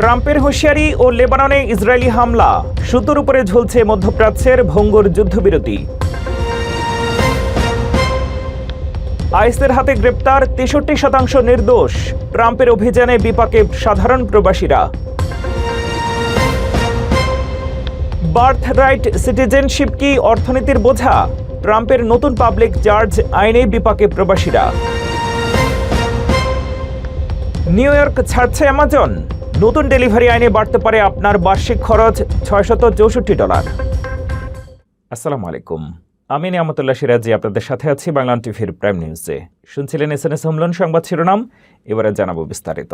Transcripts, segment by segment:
ট্রাম্পের হুঁশিয়ারি ও লেবাননে ইসরায়েলি হামলা, সুতোর উপরে ঝুলছে মধ্যপ্রাচ্যের ভঙ্গুর যুদ্ধবিরতি। আইএসের হাতে গ্রেপ্তার ৬৩% নির্দোষ, ট্রাম্পের অভিযানে বিপাকে সাধারণ প্রবাসীরা। বার্থ রাইট সিটিজেনশিপ কি অর্থনীতির বোঝা? ট্রাম্পের নতুন পাবলিক চার্জ আইনে বিপাকে প্রবাসীরা। নিউ ইয়র্ক ছাড়ছে অ্যামাজন, নতুন ডেলিভারি আইনে বাড়তে পারে আপনার বার্ষিক খরচ $৬৬৪। আসসালামু আলাইকুম, আমি নিয়ামতুল্লাহ সিরাজি আপনাদের সাথে আছি বাংলা টিভির প্রাইম নিউজে। শুনছিলেন এসএনএস হোমলন সংবাদ শিরোনাম, এবারে জানাবো বিস্তারিত।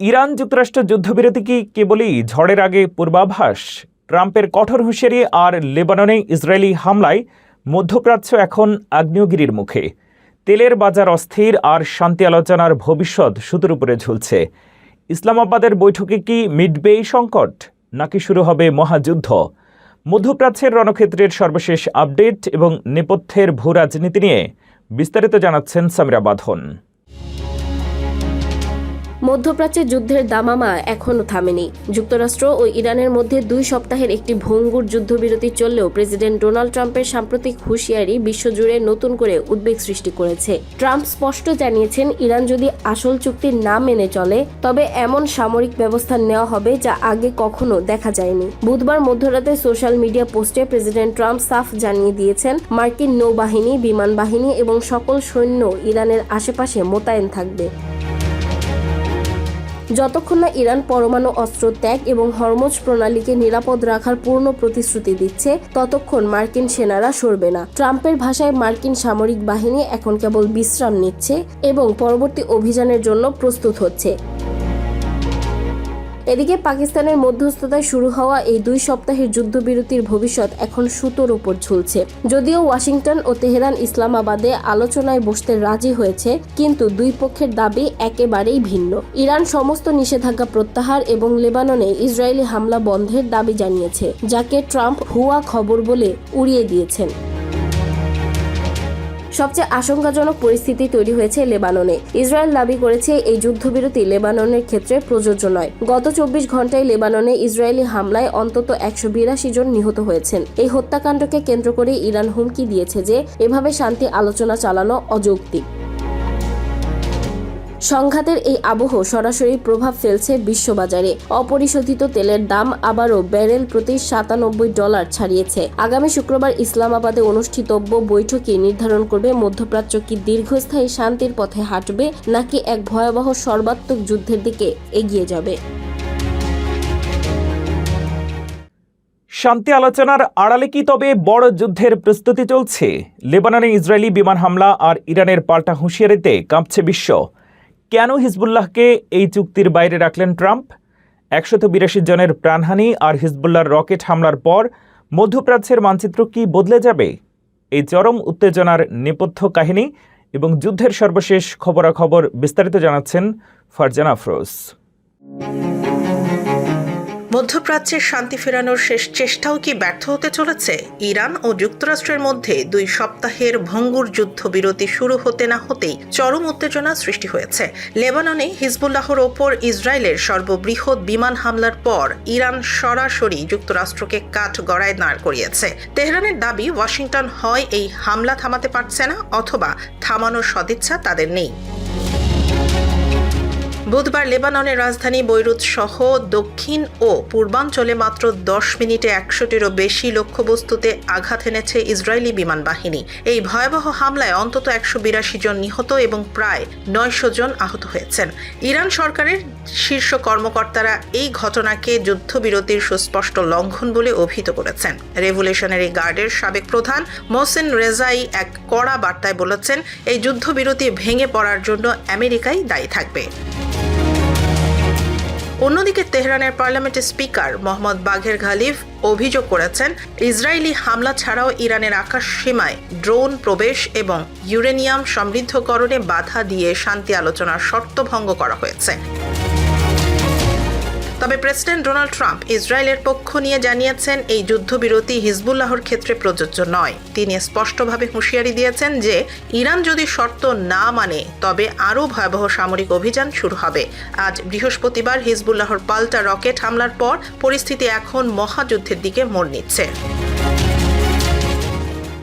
ইরান যুক্তরাষ্ট্র যুদ্ধবিরতি কি কেবলই ঝড়ের আগে পূর্বাভাস? ট্রাম্পের কঠোর হুঁশিয়ারি আর লেবাননে ইসরায়েলি হামলায় মধ্যপ্রাচ্য এখন আগ্নেয়গিরির মুখে। তেলের বাজার অস্থির আর শান্তি আলোচনার ভবিষ্যৎ সুতোর উপরে ঝুলছে। ইসলামাবাদের বৈঠকে কি মিটবে এই সংকট, নাকি শুরু হবে মহাযুদ্ধ? মধ্যপ্রাচ্যের রণক্ষেত্রের সর্বশেষ আপডেট এবং নেপথ্যের ভূ রাজনীতি নিয়ে বিস্তারিত জানাচ্ছেন সামিরা বাঁধন। মধ্যপ্রাচ্যের যুদ্ধের দামামা এখনও থামেনি। যুক্তরাষ্ট্র ও ইরানের মধ্যে 2 সপ্তাহের একটি ভঙ্গুর যুদ্ধবিরতি চললেও প্রেসিডেন্ট ডোনাল্ড ট্রাম্পের সাম্প্রতিক হুঁশিয়ারি বিশ্বজুড়ে নতুন করে উদ্বেগ সৃষ্টি করেছে। ট্রাম্প স্পষ্ট জানিয়েছেন, ইরান যদি আসল চুক্তি না মেনে চলে তবে এমন সামরিক ব্যবস্থা নেওয়া হবে যা আগে কখনো দেখা যায়নি। বুধবার মধ্যরাতে সোশ্যাল মিডিয়া পোস্টে প্রেসিডেন্ট ট্রাম্প সাফ জানিয়ে দিয়েছেন, মার্কিন নৌবাহিনী, বিমান বাহিনী এবং সকল সৈন্য ইরানের আশেপাশে মোতায়েন থাকবে। যতক্ষণ না ইরান পরমাণু অস্ত্র ত্যাগ এবং হরমুজ প্রণালীকে নিরাপদ রাখার পূর্ণ প্রতিশ্রুতি দিচ্ছে, ততক্ষণ মার্কিন সেনারা সরবে না। ট্রাম্পের ভাষায়, মার্কিন সামরিক বাহিনী এখন কেবল বিশ্রাম নিচ্ছে এবং পরবর্তী অভিযানের জন্য প্রস্তুত হচ্ছে। এদিকে পাকিস্তানের মধ্যস্থতায় শুরু হওয়া এই 2 সপ্তাহের যুদ্ধবিরতির ভবিষ্যৎ এখন সুতোর উপর ঝুলছে। যদিও ওয়াশিংটন ও তেহরান ইসলামাবাদে আলোচনায় বসতে রাজি হয়েছে, কিন্তু 2 পক্ষের দাবি একেবারেই ভিন্ন। ইরান সমস্ত নিষেধাজ্ঞা প্রত্যাহার এবং লেবাননে ইসরায়েলি হামলা বন্ধের দাবি জানিয়েছে, যাকে ট্রাম্প ভুয়া খবর বলে উড়িয়ে দিয়েছেন। সবচেয়ে আশঙ্কাজনক পরিস্থিতি তৈরি হয়েছে লেবাননে। ইসরায়েল দাবি করেছে এই যুদ্ধবিরতি লেবাননের ক্ষেত্রে প্রযোজ্য নয়। গত 24 ঘন্টায় লেবাননে ইসরায়েলি হামলায় অন্তত 182 জন নিহত হয়েছেন। এই হত্যাকাণ্ডকে কেন্দ্র করে ইরান হুমকি দিয়েছে যে এভাবে শান্তি আলোচনা চালানো অযৌক্তিক। সংঘাতের এই আবহ সরাসরি প্রভাব ফেলছে বিশ্ববাজারে। অপরিশোধিত তেলের দাম আবারও ব্যারেল প্রতি $97 ছাড়িয়েছে। আগামী শুক্রবার ইসলামাবাদে অনুষ্ঠিতব্য বৈঠকই নির্ধারণ করবে মধ্যপ্রাচ্য কি দীর্ঘস্থায়ী শান্তির পথে হাঁটবে, নাকি এক ভয়াবহ সর্বাত্মক যুদ্ধের দিকে এগিয়ে যাবে। শান্তি আলোচনার আড়ালে কি তবে বড় যুদ্ধের প্রস্তুতি চলছে? লেবাননে ইসরায়েলি বিমান হামলা আর ইরানের পাল্টা হুঁশিয়ারিতে কাঁপছে বিশ্ব। কেন হিজবুল্লাহকে এই চুক্তির বাইরে রাখলেন ট্রাম্প? 182 জনের প্রাণহানি আর হিজবুল্লাহর রকেট হামলার পর মধ্যপ্রাচ্যের মানচিত্র কি বদলে যাবে? এই চরম উত্তেজনার নেপথ্য কাহিনী এবং যুদ্ধের সর্বশেষ খবরাখবর বিস্তারিত জানাচ্ছেন ফারজানা আফরোজ। মধ্যপ্রাচ্যের শান্তি ফেরানোর শেষ চেষ্টাও কি ব্যর্থ হতে চলেছে? ইরান ও যুক্তরাষ্ট্রের মধ্যে 2 সপ্তাহের ভঙ্গুর যুদ্ধবিরতি শুরু হতে না হতেই চরম উত্তেজনা সৃষ্টি হয়েছে। লেবাননে হিজবুল্লাহর ওপর ইসরায়েলের সর্ববৃহৎ বিমান হামলার পর ইরান সরাসরি যুক্তরাষ্ট্রকে কাঠগড়ায় দাঁড় করিয়েছে। তেহরানের দাবি, ওয়াশিংটন হয় এই হামলা থামাতে পারছে না অথবা থামানোর সদিচ্ছা তাদের নেই। বুধবার লেবাননের রাজধানী বৈরুত সহ দক্ষিণ ও পূর্বাঞ্চলে মাত্র 10 মিনিটে 100টিরও বেশি লক্ষ্যবস্তুতে আঘাত এনেছে ইসরায়েলি বিমান বাহিনী। এই ভয়াবহ হামলায় অন্তত 182 জন নিহত এবং প্রায় 900 জন আহত হয়েছেন। ইরান সরকারের শীর্ষ কর্মকর্তারা এই ঘটনাকে যুদ্ধবিরতির সুস্পষ্ট লঙ্ঘন বলে অভিহিত করেছেন। রেভলিউশনারি গার্ডের সাবেক প্রধান মোহসেন রেজাই এক কড়া বার্তায় বলেছেন, এই যুদ্ধবিরতি ভেঙে পড়ার জন্য আমেরিকাই দায়ী থাকবে। অন্যদিকে তেহরানের পার্লামেন্টের স্পিকার মোহাম্মদ বাঘের ঘালিভ অভিযোগ করেছেন, ইসরায়েলি হামলা ছাড়াও ইরানের আকাশ সীমায় ড্রোন প্রবেশ এবং ইউরেনিয়াম সমৃদ্ধকরণে বাধা দিয়ে শান্তি আলোচনার শর্ত ভঙ্গ করা হয়েছে। তবে প্রেসিডেন্ট ডোনাল্ড ট্রাম্প ইসরায়েলের পক্ষ নিয়ে জানিয়েছেন এই যুদ্ধবিরতি হিজবুল্লাহর ক্ষেত্রে প্রযোজ্য নয়। তিনি স্পষ্টভাবে হুঁশিয়ারি দিয়েছেন যে ইরান যদি শর্ত না মানে তবে আরও ভয়াবহ সামরিক অভিযান শুরু হবে। আজ বৃহস্পতিবার হিজবুল্লাহর পাল্টা রকেট হামলার পর পরিস্থিতি এখন মহাযুদ্ধের দিকে মোড় নিচ্ছে।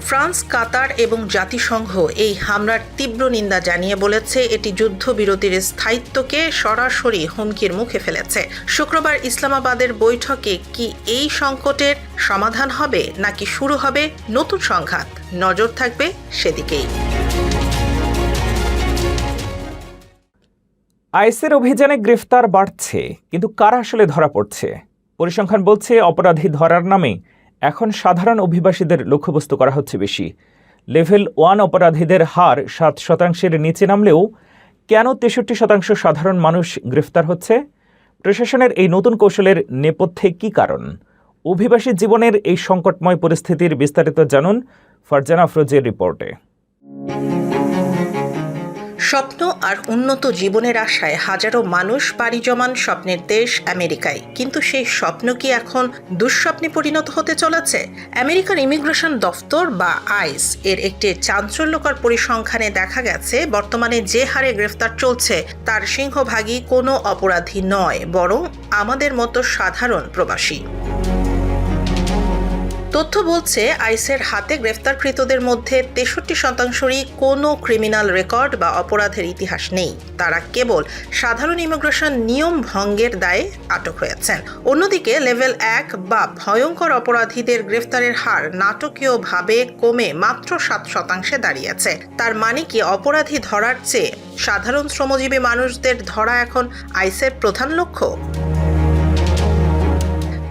ফ্রান্স, কাতার এবং জাতিসংঘ এই হামলার তীব্র নিন্দা জানিয়ে বলেছে এটি যুদ্ধবিরতির স্থায়িত্বকে সরাসরি হুমকির মুখে ফেলেছে। শুক্রবার ইসলামাবাদের বৈঠকে কি এই সংকটের সমাধান হবে নাকি শুরু হবে নতুন সংঘাত, নজর থাকবে সেদিকেই। আইএসের অভিযানে গ্রেফতার বাড়ছে, কিন্তু কারা আসলে ধরা পড়ছে? পরিসংখ্যান বলছে অপরাধী ধরার নামে এখন সাধারণ অভিবাসীদের লক্ষ্যবস্তু করা হচ্ছে বেশি। লেভেল 1 অপরাধীদের হার 7% নিচে নামলেও কেন 63% সাধারণ মানুষ গ্রেফতার হচ্ছে? প্রশাসনের এই নতুন কৌশলের নেপথ্যে কী কারণ? অভিবাসী জীবনের এই সংকটময় পরিস্থিতির বিস্তারিত জানুন ফারজানা আফরোজের রিপোর্টে। স্বপ্ন আর উন্নত জীবনের আশায় হাজারো মানুষ পাড়ি জমান স্বপ্নের দেশ আমেরিকায়। কিন্তু সেই স্বপ্ন কি এখন দুঃস্বপ্নে পরিণত হতে চলেছে? আমেরিকার ইমিগ্রেশন দফতর বা আইস এর একটি চাঞ্চল্যকর পরিসংখ্যানে দেখা গেছে বর্তমানে যে হারে গ্রেফতার চলছে তার সিংহভাগই কোনো অপরাধী নয়, বরং আমাদের মতো সাধারণ প্রবাসী। তথ্য বলছে আইসের হাতে গ্রেফতারকৃতদের মধ্যে 63%রই কোনো ক্রিমিনাল রেকর্ড বা অপরাধের ইতিহাস নেই। তারা কেবল সাধারণ ইমিগ্রেশন নিয়ম ভঙ্গের দায়ে আটক হয়েছেন। অন্যদিকে লেভেল 1 বা ভয়ঙ্কর অপরাধীদের গ্রেফতারের হার নাটকীয়ভাবে কমে মাত্র 7% দাঁড়িয়েছে। তার মানে কি অপরাধী ধরার চেয়ে সাধারণ শ্রমজীবী মানুষদের ধরা এখন আইসের প্রধান লক্ষ্য?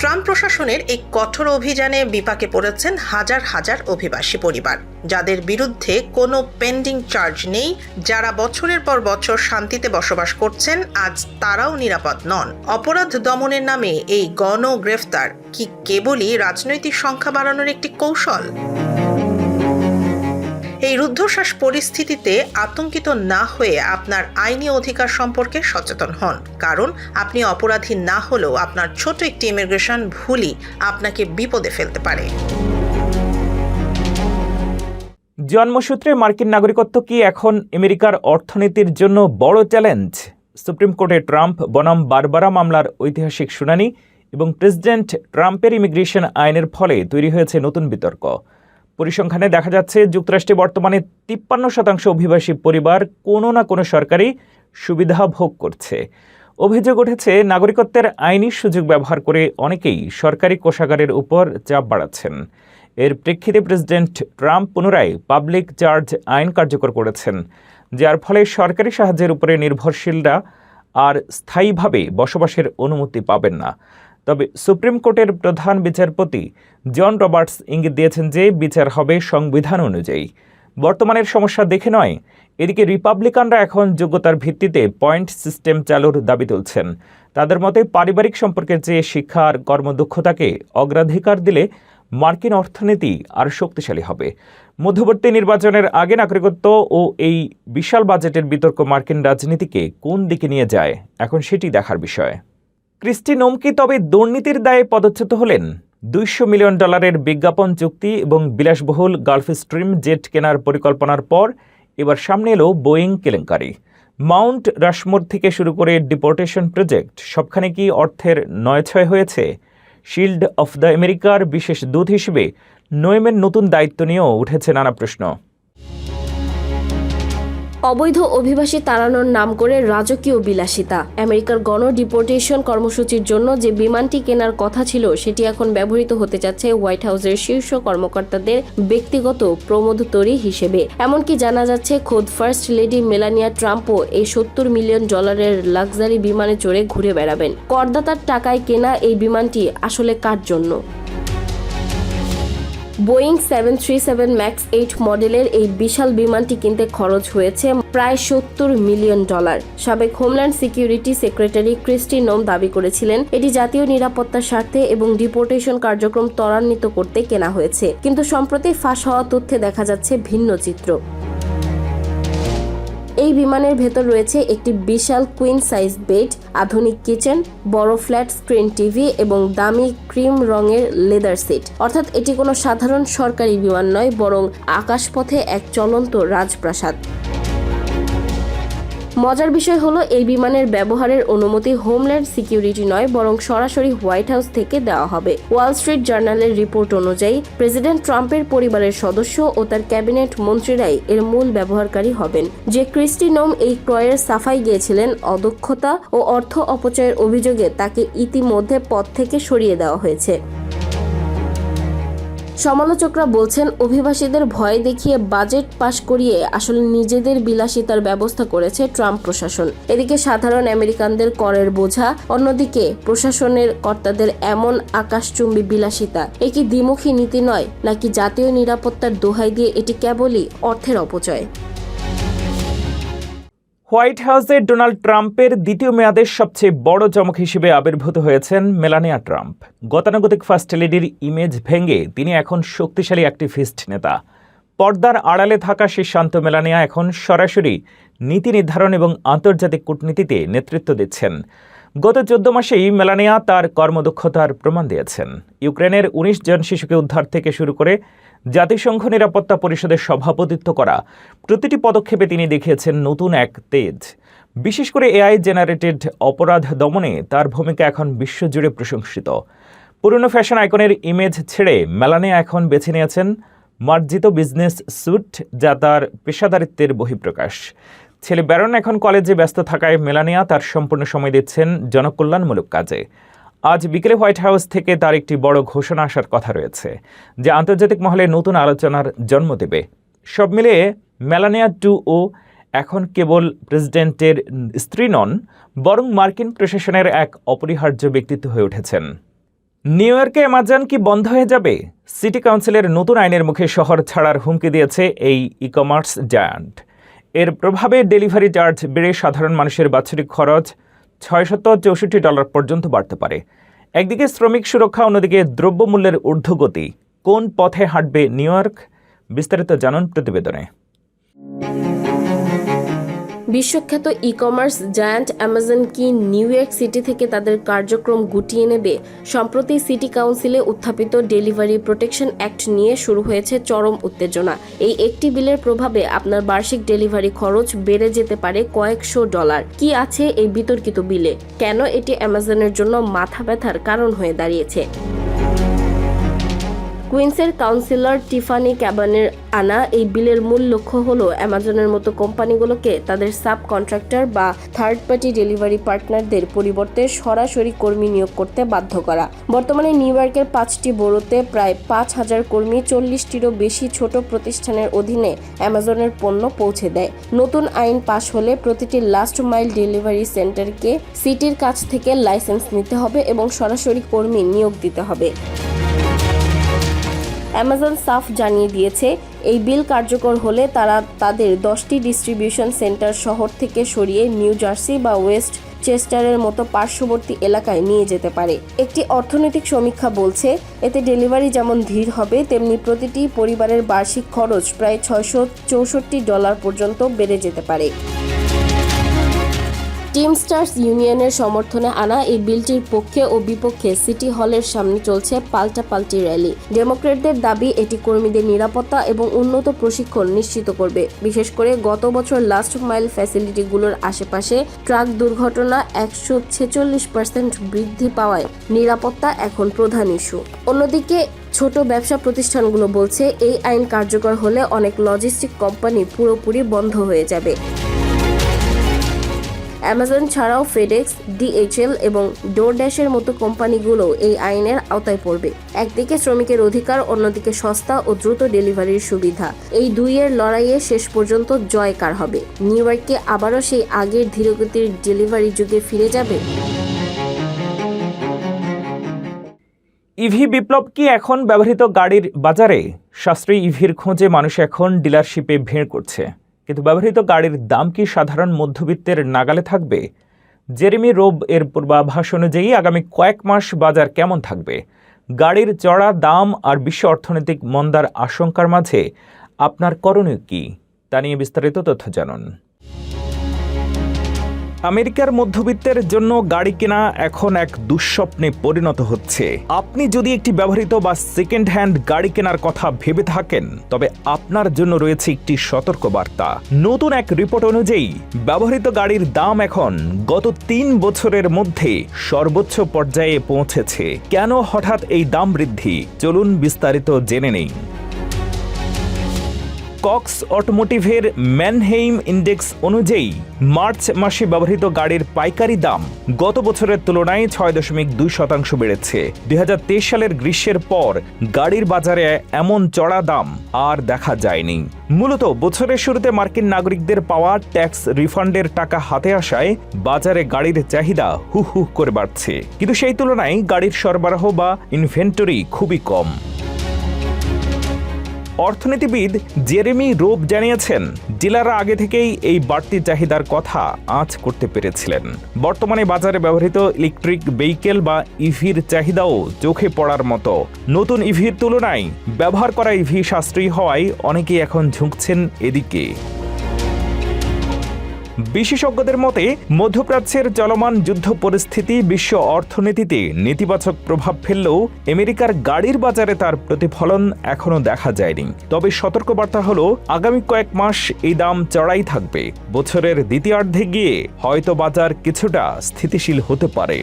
ট্রাম্প প্রশাসনের এই কঠোর অভিযানে বিপাকে পড়েছেন হাজার হাজার অভিবাসী পরিবার, যাদের বিরুদ্ধে কোনো পেন্ডিং চার্জ নেই, যারা বছরের পর বছর শান্তিতে বসবাস করছেন। আজ তারাও নিরাপদ নন। অপরাধ দমনের নামে এই গণগ্রেফতার কি কেবলই রাজনৈতিক সংখ্যা বাড়ানোর একটি কৌশল? এই রুদ্ধশ্বাস পরিস্থিতিতে আতঙ্কিত না হয়ে আপনার আইনি অধিকার সম্পর্কে সচেতন হন, কারণ আপনি অপরাধী না হলেও আপনার ছোট একটি ইমিগ্রেশন ভুলই আপনাকে বিপদে ফেলতে পারে। জন্মসূত্রে মার্কিন নাগরিকত্ব কি এখন আমেরিকার অর্থনীতির জন্য বড় চ্যালেঞ্জ? সুপ্রিম কোর্টে ট্রাম্প বনাম বারবারা মামলার ঐতিহাসিক শুনানি এবং প্রেসিডেন্ট ট্রাম্পের ইমিগ্রেশন আইনের ফলে তৈরি হয়েছে নতুন বিতর্ক। পরিসংখ্যানে দেখা যাচ্ছে যুক্তরাষ্ট্রে বর্তমানে 53% অভিবাসী পরিবার কোনো না কোনো সরকারি সুবিধা ভোগ করছে। অভিযোগ উঠেছে নাগরিকত্বের আইনি সুযোগ ব্যবহার করে অনেকেই সরকারি কোষাগারের উপর চাপ বাড়াচ্ছেন। এর প্রেক্ষিতে প্রেসিডেন্ট ট্রাম্প পুনরায় পাবলিক চার্জ আইন কার্যকর করেছেন, যার ফলে সরকারি সাহায্যের উপরে নির্ভরশীলরা আর স্থায়ীভাবে বসবাসের অনুমতি পাবেন না। তবে সুপ্রিম কোর্টের প্রধান বিচারপতি জন রবার্টস ইঙ্গিত দিয়েছেন যে বিচার হবে সংবিধান অনুযায়ী, বর্তমানের সমস্যা দেখে নয়। এদিকে রিপাবলিকানরা এখন যোগ্যতার ভিত্তিতে পয়েন্ট সিস্টেম চালুর দাবি তুলছেন। তাদের মতে পারিবারিক সম্পর্কের চেয়ে শিক্ষা আর কর্মদক্ষতাকে অগ্রাধিকার দিলে মার্কিন অর্থনীতি আর শক্তিশালী হবে। মধ্যবর্তী নির্বাচনের আগে নাগরিকত্ব ও এই বিশাল বাজেটের বিতর্ক মার্কিন রাজনীতিকে কোন দিকে নিয়ে যায়, এখন সেটি দেখার বিষয়। ক্রিস্টি নোম কি তবে দুর্নীতির দায়ে পদচ্যুত হলেন? $200 মিলিয়ন বিজ্ঞাপন চুক্তি এবং বিলাসবহুল গালফ স্ট্রিম জেট কেনার পরিকল্পনার পর এবার সামনে এলো বোয়িং কেলেঙ্কারি। মাউন্ট রাশমোর থেকে শুরু করে ডিপোর্টেশন প্রজেক্ট, সবখানে কি অর্থের নয়ছয় হয়েছে? শিল্ড অফ দ্য আমেরিকার বিশেষ দূত হিসেবে নোয়েমের নতুন দায়িত্ব নিয়েও উঠেছে নানা প্রশ্ন। অবৈধ অভিবাসী তাড়ানোর নাম করে রাজকীয় বিলাসিতা। আমেরিকার গণ ডিপোর্টেশন কর্মসূচির জন্য যে বিমানটি কেনার কথা ছিল সেটি এখন ব্যবহৃত হতে যাচ্ছে হোয়াইট হাউসের শীর্ষ কর্মকর্তাদের ব্যক্তিগত প্রমোদতরী হিসেবে। এমনকি জানা যাচ্ছে খোদ ফার্স্ট লেডি মেলানিয়া ট্রাম্পও এই $70 মিলিয়ন লাক্সারি বিমানে চড়ে ঘুরে বেড়াবেন। করদাতার টাকায় কেনা এই বিমানটি আসলে কার জন্য? বোয়িং 737 ম্যাক্স 8 মডেলের এই বিশাল বিমানটি কিনতে খরচ হয়েছে প্রায় $70 মিলিয়ন। সাবেক হোমল্যান্ড সিকিউরিটি সেক্রেটারি ক্রিস্টি নোম দাবি করেছিলেন এটি জাতীয় নিরাপত্তার স্বার্থে এবং ডিপোর্টেশন কার্যক্রম ত্বরান্বিত করতে কেনা হয়েছে, কিন্তু সম্প্রতি ফাঁস হওয়া তথ্যে দেখা যাচ্ছে ভিন্ন চিত্র। এই বিমানের ভেতর রয়েছে একটি বিশাল কুইন সাইজ বেড, আধুনিক কিচেন, বড় ফ্ল্যাট স্ক্রিন টিভি এবং দামি ক্রিম রঙের লেদার সিট। অর্থাৎ এটি কোনো সাধারণ সরকারি বিমান নয়, বরং আকাশপথে এক চলন্ত রাজপ্রাসাদ। মজার বিষয় হলো এই বিমানের ব্যবহারের অনুমতি হোমল্যান্ড সিকিউরিটি নয়, বরং সরাসরি হোয়াইট হাউস থেকে দেওয়া হবে। ওয়াল স্ট্রিট জার্নালের রিপোর্ট অনুযায়ী প্রেসিডেন্ট ট্রাম্পের পরিবারের সদস্য ও তার ক্যাবিনেট মন্ত্রীরাই এর মূল ব্যবহারকারী হবেন। যে ক্রিস্টি নোম এই ক্রয়ের সাফাই গিয়েছিলেন, অদক্ষতা ও অর্থ অপচয়ের অভিযোগে তাকে ইতিমধ্যে পদ থেকে সরিয়ে দেওয়া হয়েছে। সমালোচকরা বলছেন, অভিবাসীদের ভয় দেখিয়ে বাজেট পাশ করিয়ে আসলে নিজেদের বিলাসিতার ব্যবস্থা করেছে ট্রাম্প প্রশাসন। এদিকে সাধারণ আমেরিকানদের করের বোঝা, অন্যদিকে প্রশাসনের কর্তাদের এমন আকাশচুম্বী বিলাসিতা। এ কি দ্বিমুখী নীতি নয়, নাকি জাতীয় নিরাপত্তার দোহাই দিয়ে এটি কেবলই অর্থের অপচয়? হোয়াইট হাউসে ডোনাল্ড ট্রাম্পের দ্বিতীয় মেয়াদের সবচেয়ে বড় চমক হিসেবে আবির্ভূত হয়েছেন মেলানিয়া ট্রাম্প। গতানুগতিক ফার্স্ট লেডির ইমেজ ভেঙে তিনি এখন শক্তিশালী অ্যাক্টিভিস্ট নেতা। পর্দার আড়ালে থাকা সেই শান্ত মেলানিয়া এখন সরাসরি নীতি নির্ধারণ এবং আন্তর্জাতিক কূটনীতিতে নেতৃত্ব দিচ্ছেন। গত 14 মাসেই মেলানিয়া তার কর্মদক্ষতার প্রমাণ দিয়েছেন। ইউক্রেনের 19 জন শিশুকে উদ্ধার থেকে শুরু করে জাতিসংঘ নিরাপত্তা পরিষদের সভাপতিত্ব করা প্রতিটি পদক্ষেপে তিনি দেখিয়েছেন নতুন এক তেজ। বিশেষ করে এআই জেনারেটেড অপরাধ দমনে তার ভূমিকা এখন বিশ্বজুড়ে প্রশংসিত। পুরনো ফ্যাশন আইকনের ইমেজ ছেড়ে মেলানিয়া এখন বেছে নিয়েছেন মার্জিত বিজনেস স্যুট, যা তার পেশাদারিত্বের বহিঃপ্রকাশ। ছেলে ব্যারন এখন কলেজে ব্যস্ত থাকায় মেলানিয়া তার সম্পূর্ণ সময় দিচ্ছেন জনকল্যাণমূলক কাজে। আজ বিকেলে হোয়াইট হাউস থেকে তার একটি বড় ঘোষণা আসার কথা রয়েছে, যা আন্তর্জাতিক মহলে নতুন আলোচনার জন্ম দেবে। সব মিলিয়ে মেলানিয়া 2 এখন কেবল প্রেসিডেন্টের স্ত্রী নন, বরং মার্কিন প্রশাসনের এক অপরিহার্য ব্যক্তিত্ব হয়ে উঠেছেন। নিউ ইয়র্কে অ্যামাজন কি বন্ধ হয়ে যাবে? সিটি কাউন্সিলের নতুন আইনের মুখে শহর ছাড়ার হুমকি দিয়েছে এই ই কমার্স জায়ান্ট। এর প্রভাবে ডেলিভারি চার্জ বেড়ে সাধারণ মানুষের বাৎসরিক খরচ $664 পর্যন্ত বাড়তে পারে। একদিকে শ্রমিক সুরক্ষা, অন্যদিকে দ্রব্যমূল্যের ঊর্ধ্বগতি। কোন পথে হাঁটবে নিউ ইয়র্ক? বিস্তারিত জানুন প্রতিবেদনে। বিশ্বখ্যাত ই কমার্স জায়ান্ট অ্যামাজন কি নিউ ইয়র্ক সিটি থেকে তাদের কার্যক্রম গুটিয়ে নেবে? সম্প্রতি সিটি কাউন্সিলে উত্থাপিত ডেলিভারি প্রোটেকশন অ্যাক্ট নিয়ে শুরু হয়েছে চরম উত্তেজনা। এই একটি বিলের প্রভাবে আপনার বার্ষিক ডেলিভারি খরচ বেড়ে যেতে পারে কয়েকশো ডলার। কি আছে এই বিতর্কিত বিলে? কেন এটি অ্যামাজনের জন্য মাথা ব্যথার কারণ হয়ে দাঁড়িয়েছে? কুইন্সের কাউন্সিলর টিফানি ক্যাবানের আনা এই বিলের মূল লক্ষ্য হলো অ্যামাজনের মতো কোম্পানিগুলোকে তাদের সাব কন্ট্রাক্টর বা থার্ড পার্টি ডেলিভারি পার্টনারদের পরিবর্তে সরাসরি কর্মী নিয়োগ করতে বাধ্য করা। বর্তমানে নিউ ইয়র্কের 5টি বরোতে প্রায় 5,000 কর্মী 40টিরও বেশি ছোট প্রতিষ্ঠানের অধীনে অ্যামাজনের পণ্য পৌঁছে দেয়। নতুন আইন পাশ হলে প্রতিটি লাস্ট মাইল ডেলিভারি সেন্টারকে সিটির কাছ থেকে লাইসেন্স নিতে হবে এবং সরাসরি কর্মী নিয়োগ দিতে হবে। অ্যামাজন সাফ জানিয়ে দিয়েছে, এই বিল কার্যকর হলে তারা তাদের 10টি ডিস্ট্রিবিউশন সেন্টার শহর থেকে সরিয়ে নিউ জার্সি বা ওয়েস্ট চেস্টারের মতো পার্শ্ববর্তী এলাকায় নিয়ে যেতে পারে। একটি অর্থনৈতিক সমীক্ষা বলছে, এতে ডেলিভারি যেমন ধীর হবে, তেমনি প্রতিটি পরিবারের বার্ষিক খরচ প্রায় $664 পর্যন্ত বেড়ে যেতে পারে। টিমস্টার্স ইউনিয়নের সমর্থনে আনা এই বিলটির পক্ষে ও বিপক্ষে সিটি হলের সামনে চলছে পাল্টাপাল্টি র্যালি। ডেমোক্র্যাটদের দাবি এটি কর্মীদের নিরাপত্তা এবং উন্নত প্রশিক্ষণ নিশ্চিত করবে। বিশেষ করে গত বছর লাস্ট মাইল ফ্যাসিলিটিগুলোর আশেপাশে ট্রাক দুর্ঘটনা 146% বৃদ্ধি পাওয়ায় নিরাপত্তা এখন প্রধান ইস্যু। অন্যদিকে ছোট ব্যবসা প্রতিষ্ঠানগুলো বলছে, এই আইন কার্যকর হলে অনেক লজিস্টিক কোম্পানি পুরোপুরি বন্ধ হয়ে যাবে। অ্যামাজন ছাড়াও ফেডেক্স, DHL এবং ডোরড্যাশের মতো কোম্পানিগুলো এই আইনের আওতায় পড়বে। একদিকে শ্রমিকের অধিকার, অন্যদিকে সস্তা ও দ্রুত ডেলিভারির সুবিধা। এই দুইয়ের লড়াইয়ে শেষ পর্যন্ত জয় কার হবে? নিউ ইয়র্কে আবারও সেই আগের ধীরগতির ডেলিভারি যুগে ফিরে যাবে? ইভি বিপ্লব কি এখন ব্যবহৃত গাড়ির বাজারে? সাশ্রয়ী ইভির খোঁজে মানুষ এখন ডিলারশিপে ভিড় করছে, কিন্তু ব্যবহৃত গাড়ির দাম কি সাধারণ মধ্যবিত্তের নাগালে থাকবে? জেরেমি রোব এর পূর্বাভাস অনুযায়ী আগামী কয়েক মাস বাজার কেমন থাকবে? গাড়ির চড়া দাম আর বিশ্ব অর্থনৈতিক মন্দার আশঙ্কার মাঝে আপনার করণীয় কি? তা নিয়ে বিস্তারিত তথ্য জানুন। আমেরিকার মধ্যবিত্তের জন্য গাড়ি কেনা এখন এক দুঃস্বপ্নে পরিণত হচ্ছে। আপনি যদি একটি ব্যবহৃত বা সেকেন্ড হ্যান্ড গাড়ি কেনার কথা ভেবে থাকেন, তবে আপনার জন্য রয়েছে একটি সতর্কবার্তা। নতুন এক রিপোর্ট অনুযায়ী ব্যবহৃত গাড়ির দাম এখন গত 3 বছরের মধ্যে সর্বোচ্চ পর্যায়ে পৌঁছেছে। কেন হঠাৎ এই দাম বৃদ্ধি? চলুন বিস্তারিত জেনে নেই। কক্স অটোমোটিভের ম্যানহেইম ইন্ডেক্স অনুযায়ী মার্চ মাসে ব্যবহৃত গাড়ির পাইকারি দাম গত বছরের তুলনায় 6.2% বেড়েছে। 2023 সালের গ্রীষ্মের পর গাড়ির বাজারে এমন চড়া দাম আর দেখা যায়নি। মূলত বছরের শুরুতে মার্কিন নাগরিকদের পাওয়া ট্যাক্স রিফান্ডের টাকা হাতে আসায় বাজারে গাড়ির চাহিদা হু হু করে বাড়ছে, কিন্তু সেই তুলনায় গাড়ির সরবরাহ বা ইনভেন্টরি খুবই কম। অর্থনীতিবিদ জেরেমি রোব জানিয়েছেন, ডিলাররা আগে থেকেই এই বাড়তি চাহিদার কথা আঁচ করতে পেরেছিলেন। বর্তমানে বাজারে ব্যবহৃত ইলেকট্রিক ভেহিকেল বা ইভির চাহিদাও চোখে পড়ার মতো। নতুন ইভির তুলনায় ব্যবহার করা ইভি সাশ্রয়ী হওয়ায় অনেকেই এখন ঝুঁকছেন এদিকে। বিশেষজ্ঞদের মতে মধ্যপ্রাচ্যের চলমান যুদ্ধ পরিস্থিতি বিশ্ব অর্থনীতিতে নেতিবাচক প্রভাব ফেললেও আমেরিকার গাড়ির বাজারে তার প্রতিফলন এখনো দেখা যায়নি। তবে সতর্কবার্তা হলো, আগামী কয়েক মাস এই দাম চড়াই থাকবে। বছরের দ্বিতীয়ার্ধে গিয়ে হয়তো বাজার কিছুটা স্থিতিশীল হতে পারে।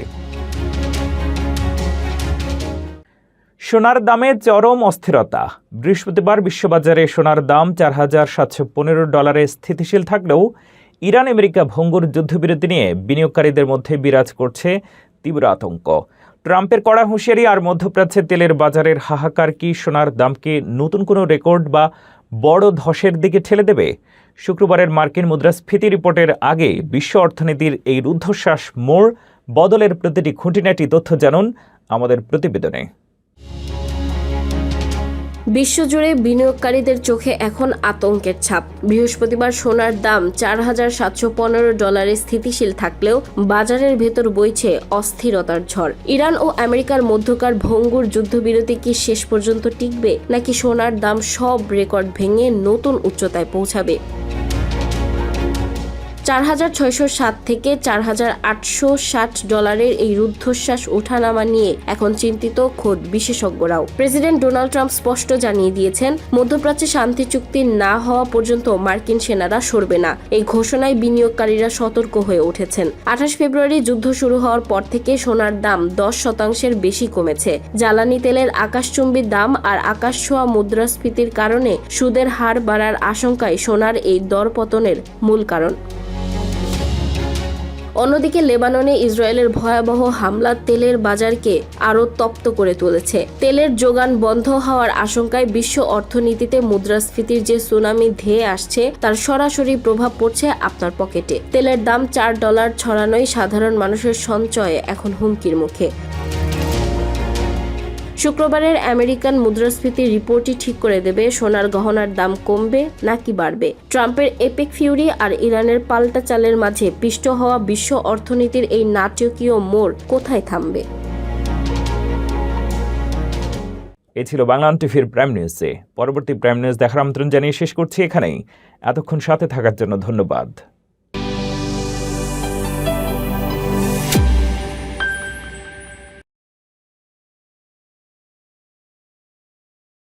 সোনার দামে চরম অস্থিরতা। বৃহস্পতিবার বিশ্ববাজারে সোনার দাম $4,715 স্থিতিশীল থাকলেও ইরান আমেরিকা ভঙ্গুর যুদ্ধবিরতি নিয়ে বিনিয়োগকারীদের মধ্যে বিরাজ করছে তীব্র আতঙ্ক। ট্রাম্পের কড়া হুঁশিয়ারি আর মধ্যপ্রাচ্যে তেলের বাজারের হাহাকার কি সোনার দামকে নতুন কোনো রেকর্ড বা বড় ধসের দিকে ঠেলে দেবে? শুক্রবারের মার্কিন মুদ্রাস্ফীতি রিপোর্টের আগে বিশ্ব অর্থনীতির এই রুদ্ধশ্বাস মোড় বদলের প্রতিটি খুঁটিনাটি তথ্য জানুন আমাদের প্রতিবেদনে। বিশ্বজুড়ে বিনিয়োগকারীদের চোখে এখন আতঙ্কের ছাপ। বৃহস্পতিবার সোনার দাম $4,715 স্থিতিশীল থাকলেও বাজারের ভেতর বইছে অস্থিরতার ঝড়। ইরান ও আমেরিকার মধ্যকার ভঙ্গুর যুদ্ধবিরতি কি শেষ পর্যন্ত টিকবে, নাকি সোনার দাম সব রেকর্ড ভেঙে নতুন উচ্চতায় পৌঁছাবে? $4,607 থেকে $4,860 এই রুদ্ধশ্বাস ওঠানামা নিয়ে এখন চিন্তিত খোদ বিশেষজ্ঞরাও। প্রেসিডেন্ট ডোনাল্ড ট্রাম্প স্পষ্ট জানিয়ে দিয়েছেন, মধ্যপ্রাচ্যে শান্তি চুক্তি না হওয়া পর্যন্ত মার্কিন সেনারা সরবে না। এই ঘোষণায় বিনিয়োগকারীরা সতর্ক হয়ে উঠেছেন। 28 ফেব্রুয়ারি যুদ্ধ শুরু হওয়ার পর থেকে সোনার দাম 10% বেশি কমেছে। জ্বালানি তেলের আকাশচুম্বী দাম আর আকাশছোঁয়া মুদ্রাস্ফীতির কারণে সুদের হার বাড়ার আশঙ্কায় সোনার এই দরপতনের মূল কারণ। অন্যদিকে লেবাননে ইসরায়েলের ভয়াবহ হামলা তেলের বাজারকে আরও তপ্ত করে তুলেছে। তেলের যোগান বন্ধ হওয়ার আশঙ্কায় বিশ্ব অর্থনীতিতে মুদ্রাস্ফীতির যে সুনামি ধেয়ে আসছে তার সরাসরি প্রভাব পড়ছে আপনার পকেটে। তেলের দাম $4 ছড়ানোই সাধারণ মানুষের সঞ্চয়ে এখন হুমকির মুখে। শুক্রবারের আমেরিকান মুদ্রাস্ফীতি রিপোর্টই ঠিক করে দেবে সোনার গহনার দাম কমবে নাকি বাড়বে। ট্রাম্পের এপিক ফিউরি আর ইরানের পাল্টা চালের মাঝে পিষ্ট হওয়া বিশ্ব অর্থনীতির এই নাটকীয় মোড় কোথায় থামবে? এ ছিল বাংলা টিভির প্রাইম নিউজে। পরবর্তী প্রাইম নিউজ দেখার আমন্ত্রণ জানিয়ে শেষ করছি এখানেই। এতক্ষণ সাথে থাকার জন্য ধন্যবাদ।